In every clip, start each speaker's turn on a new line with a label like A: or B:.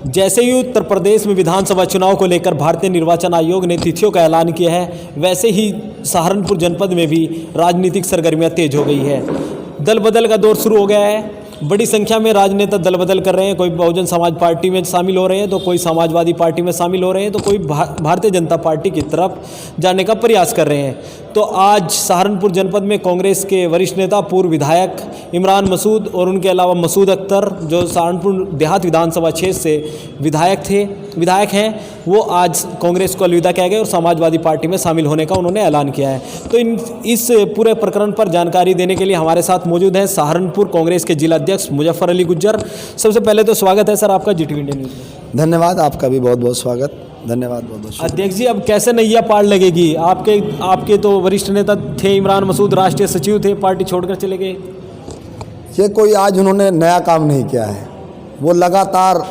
A: जैसे ही उत्तर प्रदेश में विधानसभा चुनाव को लेकर भारतीय निर्वाचन आयोग ने तिथियों का ऐलान किया है, वैसे ही सहारनपुर जनपद में भी राजनीतिक सरगर्मियां तेज हो गई है। दल बदल का दौर शुरू हो गया है। बड़ी संख्या में राजनेता दल बदल कर रहे हैं। कोई बहुजन समाज पार्टी में शामिल हो रहे हैं, तो कोई समाजवादी पार्टी में शामिल हो रहे हैं, तो कोई भारतीय जनता पार्टी की तरफ जाने का प्रयास कर रहे हैं। तो आज सहारनपुर जनपद में कांग्रेस के वरिष्ठ नेता पूर्व विधायक इमरान मसूद और उनके अलावा मसूद अख्तर, जो सहारनपुर देहात विधानसभा क्षेत्र से विधायक हैं, वो आज कांग्रेस को अलविदा कह गए और समाजवादी पार्टी में शामिल होने का उन्होंने ऐलान किया है। तो इस पूरे प्रकरण पर जानकारी देने के लिए हमारे साथ मौजूद हैं सहारनपुर कांग्रेस के जिला अध्यक्ष मुजफ्फर अली गुज्जर। सबसे पहले तो स्वागत है सर आपका GTV इंडिया न्यूज़ में।
B: धन्यवाद, आपका भी बहुत बहुत स्वागत। धन्यवाद, बहुत बहुत।
A: अध्यक्ष जी, अब कैसे नैया पार लगेगी? आपके तो वरिष्ठ नेता थे, इमरान मसूद राष्ट्रीय सचिव थे, पार्टी छोड़कर चले गए।
B: ये कोई आज उन्होंने नया काम नहीं किया है, वो लगातार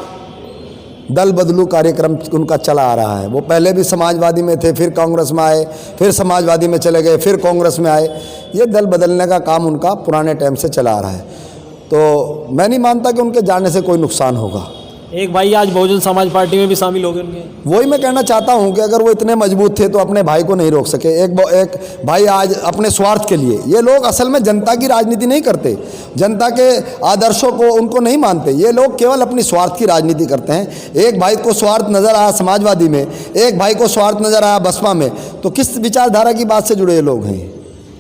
B: दल बदलू कार्यक्रम उनका चला आ रहा है। वो पहले भी समाजवादी में थे, फिर कांग्रेस में आए, फिर समाजवादी में चले गए, फिर कांग्रेस में आए। ये दल बदलने का काम उनका पुराने टाइम से चला आ रहा है। तो मैं नहीं मानता कि उनके जाने से कोई नुकसान होगा।
A: एक भाई आज बहुजन समाज पार्टी में भी शामिल हो गए उनके।
B: वही मैं कहना चाहता हूं कि अगर वो इतने मजबूत थे तो अपने भाई को नहीं रोक सके। एक भाई आज अपने स्वार्थ के लिए, ये लोग असल में जनता की राजनीति नहीं करते, जनता के आदर्शों को उनको नहीं मानते। ये लोग केवल अपनी स्वार्थ की राजनीति करते हैं। एक भाई को स्वार्थ नज़र आया समाजवादी में, एक भाई को स्वार्थ नज़र आया बसपा में, तो किस विचारधारा की बात से जुड़े ये लोग हैं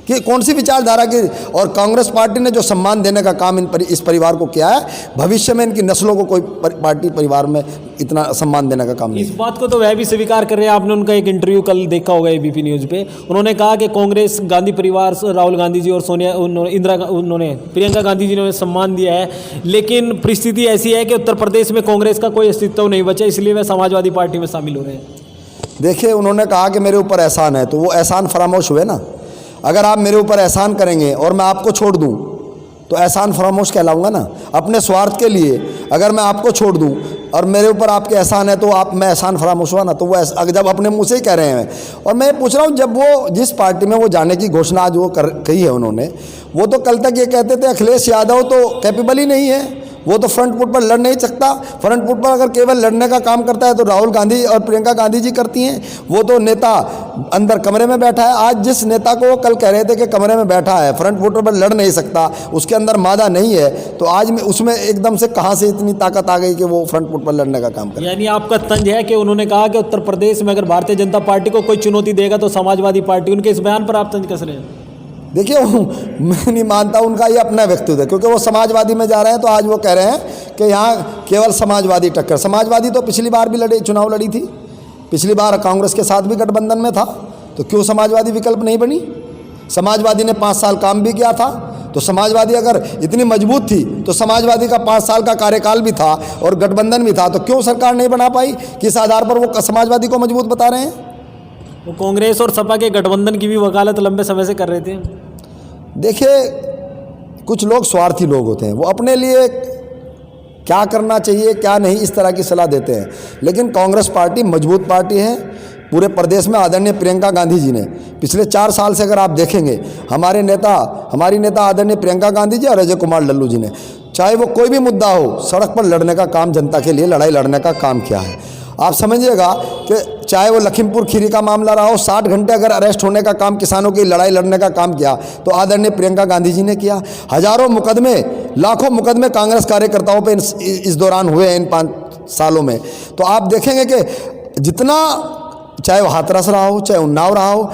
B: कि कौन सी विचारधारा की? और कांग्रेस पार्टी ने जो सम्मान देने का काम इस परिवार को किया है, भविष्य में इनकी नस्लों को कोई पार्टी परिवार में इतना सम्मान देने का काम नहीं।
A: इस बात को तो वह भी स्वीकार कर रहे हैं। आपने उनका एक इंटरव्यू कल देखा होगा ABP न्यूज़ पे। उन्होंने कहा कि कांग्रेस, गांधी परिवार, राहुल गांधी जी और प्रियंका गांधी जी ने सम्मान दिया है, लेकिन परिस्थिति ऐसी है कि उत्तर प्रदेश में कांग्रेस का कोई अस्तित्व नहीं बचा, इसलिए वह समाजवादी पार्टी में शामिल हो रहे हैं।
B: देखिए, उन्होंने कहा कि मेरे ऊपर एहसान है, तो वो एहसान फरामोश हुए ना। अगर आप मेरे ऊपर एहसान करेंगे और मैं आपको छोड़ दूं तो एहसान फरामोश कहलाऊंगा ना। अपने स्वार्थ के लिए अगर मैं आपको छोड़ दूं और मेरे ऊपर आपके एहसान है तो मैं एहसान फरामोश हुआ ना। तो वो जब अपने मुंह से ही कह रहे हैं, और मैं पूछ रहा हूं, जब वो जिस पार्टी में वो जाने की घोषणा आज वो कही है उन्होंने, वो तो कल तक ये कहते थे अखिलेश यादव तो कैपेबल ही नहीं है, वो तो फ्रंट फुट पर लड़ नहीं सकता। फ्रंट फुट पर अगर केवल लड़ने का काम करता है तो राहुल गांधी और प्रियंका गांधी जी करती हैं। वो तो नेता अंदर कमरे में बैठा है। आज जिस नेता को वो कल कह रहे थे कि कमरे में बैठा है, फ्रंट फुट पर लड़ नहीं सकता, उसके अंदर मादा नहीं है, तो आज में उसमें एकदम से कहाँ से इतनी ताकत आ गई कि वो फ्रंट फुट पर लड़ने का काम करे?
A: यानी आपका तंज है कि उन्होंने कहा कि उत्तर प्रदेश में अगर भारतीय जनता पार्टी को कोई चुनौती देगा तो समाजवादी पार्टी, उनके इस बयान पर आप तंज कस रहे हैं?
B: देखिए, मैं नहीं मानता, उनका ये अपना व्यक्तित्व है, क्योंकि वो समाजवादी में जा रहे हैं तो आज वो कह रहे हैं कि यहाँ केवल समाजवादी टक्कर। समाजवादी तो पिछली बार भी चुनाव लड़ी थी, पिछली बार कांग्रेस के साथ भी गठबंधन में था, तो क्यों समाजवादी विकल्प नहीं बनी? समाजवादी ने 5 साल काम भी किया था। तो समाजवादी अगर इतनी मजबूत थी तो समाजवादी का 5 साल का कार्यकाल भी था और गठबंधन भी था, तो क्यों सरकार नहीं बना पाई? किस आधार पर वो समाजवादी को मजबूत बता रहे हैं?
A: वो कांग्रेस और सपा के गठबंधन की भी वकालत लंबे समय से कर रहे थे।
B: देखिए, कुछ लोग स्वार्थी लोग होते हैं, वो अपने लिए क्या करना चाहिए क्या नहीं इस तरह की सलाह देते हैं। लेकिन कांग्रेस पार्टी मजबूत पार्टी है। पूरे प्रदेश में आदरणीय प्रियंका गांधी जी ने पिछले 4 साल से अगर आप देखेंगे, हमारी नेता आदरणीय प्रियंका गांधी जी और अजय कुमार लल्लू जी ने, चाहे वो कोई भी मुद्दा हो, सड़क पर लड़ने का काम, जनता के लिए लड़ाई लड़ने का काम किया है। आप समझिएगा कि चाहे वो लखीमपुर खीरी का मामला रहा हो, 60 घंटे अगर अरेस्ट होने का काम, किसानों की लड़ाई लड़ने का काम किया तो आदरणीय प्रियंका गांधी जी ने किया। हजारों मुकदमे, लाखों मुकदमे कांग्रेस कार्यकर्ताओं पे इस दौरान हुए हैं इन 5 सालों में। तो आप देखेंगे कि जितना, चाहे वो हाथरस रहा हो, चाहे उन्नाव रहा हो,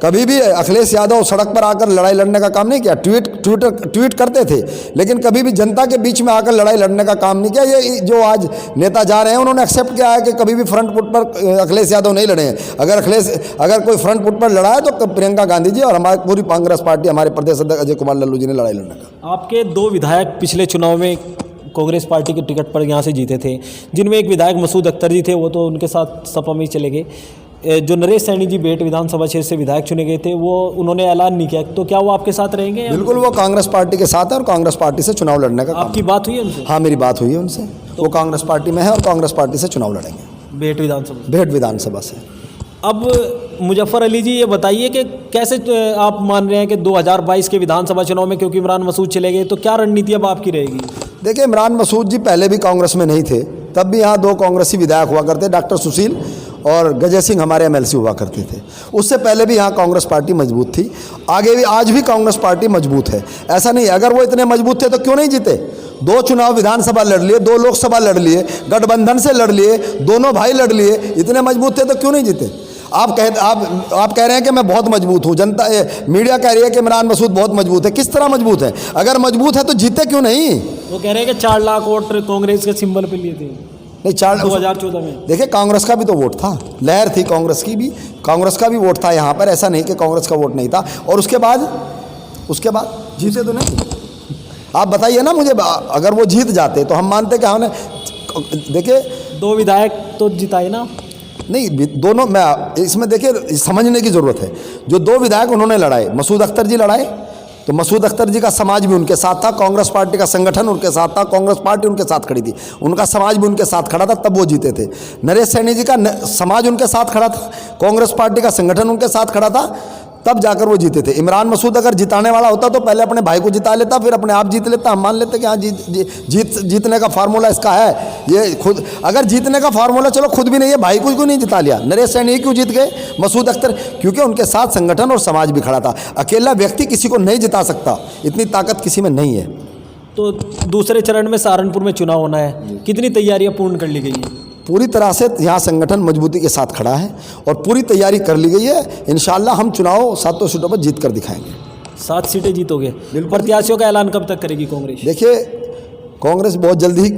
B: कभी भी अखिलेश यादव सड़क पर आकर लड़ाई लड़ने का काम नहीं किया। ट्वीट करते थे, लेकिन कभी भी जनता के बीच में आकर लड़ाई लड़ने का काम नहीं किया। ये जो आज नेता जा रहे हैं, उन्होंने एक्सेप्ट किया है कि कभी भी फ्रंट फुट पर अखिलेश यादव नहीं लड़े हैं। अगर कोई फ्रंट फुट पर लड़ा है तो प्रियंका गांधी जी और हमारी पूरी कांग्रेस पार्टी, हमारे प्रदेश अध्यक्ष अजय कुमार लल्लू जी ने लड़ाई लड़ने का।
A: आपके 2 विधायक पिछले चुनाव में कांग्रेस पार्टी के टिकट पर यहाँ से जीते थे, जिनमें एक विधायक मसूद अख्तर जी थे, वो तो उनके साथ सपा में ही चले गए। जो नरेश सैनी जी बेट विधानसभा क्षेत्र से विधायक चुने गए थे, वो उन्होंने ऐलान नहीं किया, तो क्या वो आपके साथ रहेंगे?
B: बिल्कुल, वो कांग्रेस पार्टी के साथ है और कांग्रेस पार्टी से चुनाव लड़ने का।
A: आपकी बात हुई है उनसे?
B: हाँ, मेरी बात हुई है उनसे। वो कांग्रेस पार्टी में है और कांग्रेस पार्टी से चुनाव लड़ेंगे, बेट विधानसभा से।
A: अब मुजफ्फर अली जी, ये बताइए कि कैसे आप मान रहे हैं कि 2022 के विधानसभा चुनाव में, क्योंकि इमरान मसूद चले गए, तो क्या रणनीति अब आपकी रहेगी?
B: देखिए, इमरान मसूद जी पहले भी कांग्रेस में नहीं थे, तब भी यहाँ 2 कांग्रेसी विधायक हुआ करते, डॉक्टर सुशील और गजय सिंह हमारे एमएलसी हुआ करते थे। उससे पहले भी यहाँ कांग्रेस पार्टी मजबूत थी, आगे भी आज भी कांग्रेस पार्टी मजबूत है। ऐसा नहीं, अगर वो इतने मजबूत थे तो क्यों नहीं जीते? 2 चुनाव विधानसभा लड़ लिए, 2 लोकसभा लड़ लिए, गठबंधन से लड़ लिए, दोनों भाई लड़ लिए, इतने मजबूत थे तो क्यों नहीं जीते? आप कह रहे हैं कि मैं बहुत मजबूत हूँ, जनता मीडिया कह रही है कि इमरान मसूद बहुत मजबूत है। किस तरह मजबूत है? अगर मजबूत है तो जीते क्यों नहीं?
A: वो कह रहे हैं कि 4 लाख वोट कांग्रेस के सिंबल पे लिए थे
B: नहीं,
A: 2014 में।
B: देखिए कांग्रेस का भी तो वोट था, लहर थी कांग्रेस की भी, कांग्रेस का भी वोट था यहाँ पर, ऐसा नहीं कि कांग्रेस का वोट नहीं था। और उसके बाद जीते तो नहीं। आप बताइए ना मुझे, अगर वो जीत जाते तो हम मानते कि हमने, देखिए
A: 2 विधायक तो जिताए ना।
B: नहीं, दोनों, मैं इसमें देखिए समझने की ज़रूरत है। जो 2 विधायक उन्होंने लड़ाए, मसूद अख्तर जी लड़ाए, तो मसूद अख्तर जी का समाज भी उनके साथ था, कांग्रेस पार्टी का संगठन उनके साथ था, कांग्रेस पार्टी उनके साथ खड़ी थी, उनका समाज भी उनके साथ खड़ा था, तब वो जीते थे। नरेश सैनी जी का समाज उनके साथ खड़ा था, कांग्रेस पार्टी का संगठन उनके साथ खड़ा था, तब जाकर वो जीते थे। इमरान मसूद अगर जिताने वाला होता तो पहले अपने भाई को जिता लेता, फिर अपने आप जीत लेता। हम मान लेते कि हाँ जीतने का फार्मूला इसका है। ये खुद अगर जीतने का फार्मूला चलो खुद भी नहीं है, भाई को क्यों नहीं जिता लिया? नरेश सैनी क्यों जीत गए? मसूद अख्तर, क्योंकि उनके साथ संगठन और समाज भी खड़ा था। अकेला व्यक्ति किसी को नहीं जिता सकता, इतनी ताकत किसी में नहीं है।
A: तो दूसरे चरण में सहारनपुर में चुनाव होना है, कितनी तैयारियां पूर्ण कर ली गई हैं?
B: पूरी तरह से यहाँ संगठन मजबूती के साथ खड़ा है और पूरी तैयारी कर ली गई है। इंशाल्लाह हम चुनाव 7 सीटों पर जीत कर दिखाएंगे।
A: 7 सीटें जीतोगे। प्रत्याशियों का ऐलान कब तक करेगी कांग्रेस?
B: देखिए कांग्रेस बहुत जल्दी ही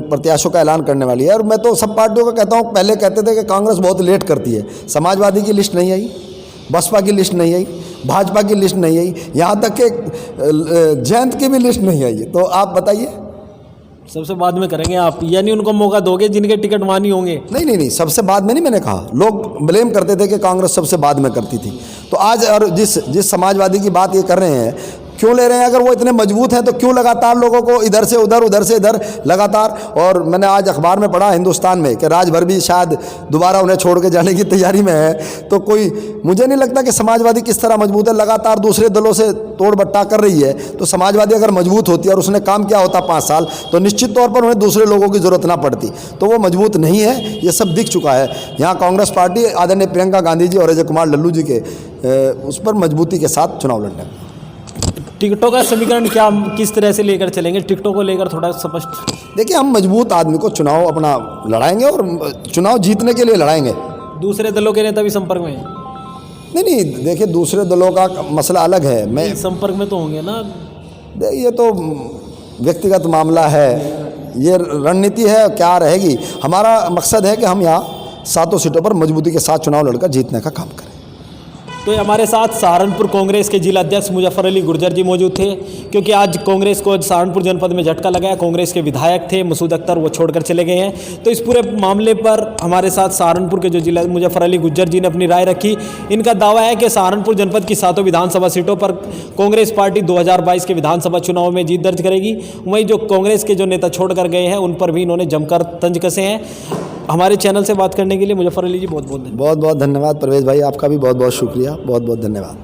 B: प्रत्याशियों का ऐलान करने वाली है। और मैं तो सब पार्टियों का कहता हूँ, पहले कहते थे कि कांग्रेस बहुत लेट करती है। समाजवादी की लिस्ट नहीं आई, बसपा की लिस्ट नहीं आई, भाजपा की लिस्ट नहीं आई, यहाँ तक कि जयंत की भी लिस्ट नहीं आई। तो आप बताइए,
A: सबसे बाद में करेंगे आप, यानी उनको मौका दोगे जिनके टिकट वहाँ नहीं होंगे?
B: नहीं, सबसे बाद में नहीं, मैंने कहा। लोग ब्लेम करते थे कि कांग्रेस सबसे बाद में करती थी, तो आज और जिस समाजवादी की बात ये कर रहे हैं, क्यों ले रहे हैं? अगर वो इतने मजबूत हैं तो क्यों लगातार लोगों को इधर से उधर, उधर से इधर लगातार? और मैंने आज अखबार में पढ़ा हिंदुस्तान में कि राजभर भी शायद दोबारा उन्हें छोड़ के जाने की तैयारी में है। तो मुझे नहीं लगता कि समाजवादी किस तरह मजबूत है। लगातार दूसरे दलों से तोड़ बट्टा कर रही है, तो समाजवादी अगर मजबूत होती और उसने काम किया होता 5 साल, तो निश्चित तौर पर उन्हें दूसरे लोगों की ज़रूरत ना पड़ती। तो वो मजबूत नहीं है, ये सब दिख चुका है। यहाँ कांग्रेस पार्टी आदरणीय प्रियंका गांधी जी और अजय कुमार लल्लू जी के उस पर मजबूती के साथ चुनाव लड़ने में।
A: टिकटों का समीकरण क्या, किस तरह से लेकर चलेंगे? टिकटों को लेकर थोड़ा स्पष्ट।
B: देखिए हम मजबूत आदमी को चुनाव अपना लड़ाएंगे और चुनाव जीतने के लिए लड़ाएंगे।
A: दूसरे दलों के नेता भी संपर्क में हैं?
B: नहीं, देखिए दूसरे दलों का मसला अलग है। मैं
A: संपर्क में तो होंगे ना?
B: ये तो व्यक्तिगत मामला है, ये रणनीति है, क्या रहेगी। हमारा मकसद है कि हम यहाँ 7 सीटों पर मजबूती के साथ चुनाव लड़कर जीतने का काम करें।
A: तो हमारे साथ सहारनपुर कांग्रेस के जिला अध्यक्ष मुजफ्फर अली गुर्जर जी मौजूद थे, क्योंकि आज कांग्रेस को सहारनपुर जनपद में झटका लगा है। कांग्रेस के विधायक थे मसूद अख्तर, वो छोड़कर चले गए हैं। तो इस पूरे मामले पर हमारे साथ सहारनपुर के जो जिला मुजफ्फर अली गुर्जर जी ने अपनी राय रखी। इनका दावा है कि सहारनपुर जनपद की 7 विधानसभा सीटों पर कांग्रेस पार्टी 2022 के विधानसभा चुनाव में जीत दर्ज करेगी। वहीं जो कांग्रेस के जो नेता छोड़कर गए हैं, उन पर भी इन्होंने जमकर तंज कसे हैं। हमारे चैनल से बात करने के लिए मुजफ्फर अली जी बहुत बहुत
B: धन्यवाद। परवेज भाई, आपका भी बहुत बहुत शुक्रिया, बहुत बहुत धन्यवाद।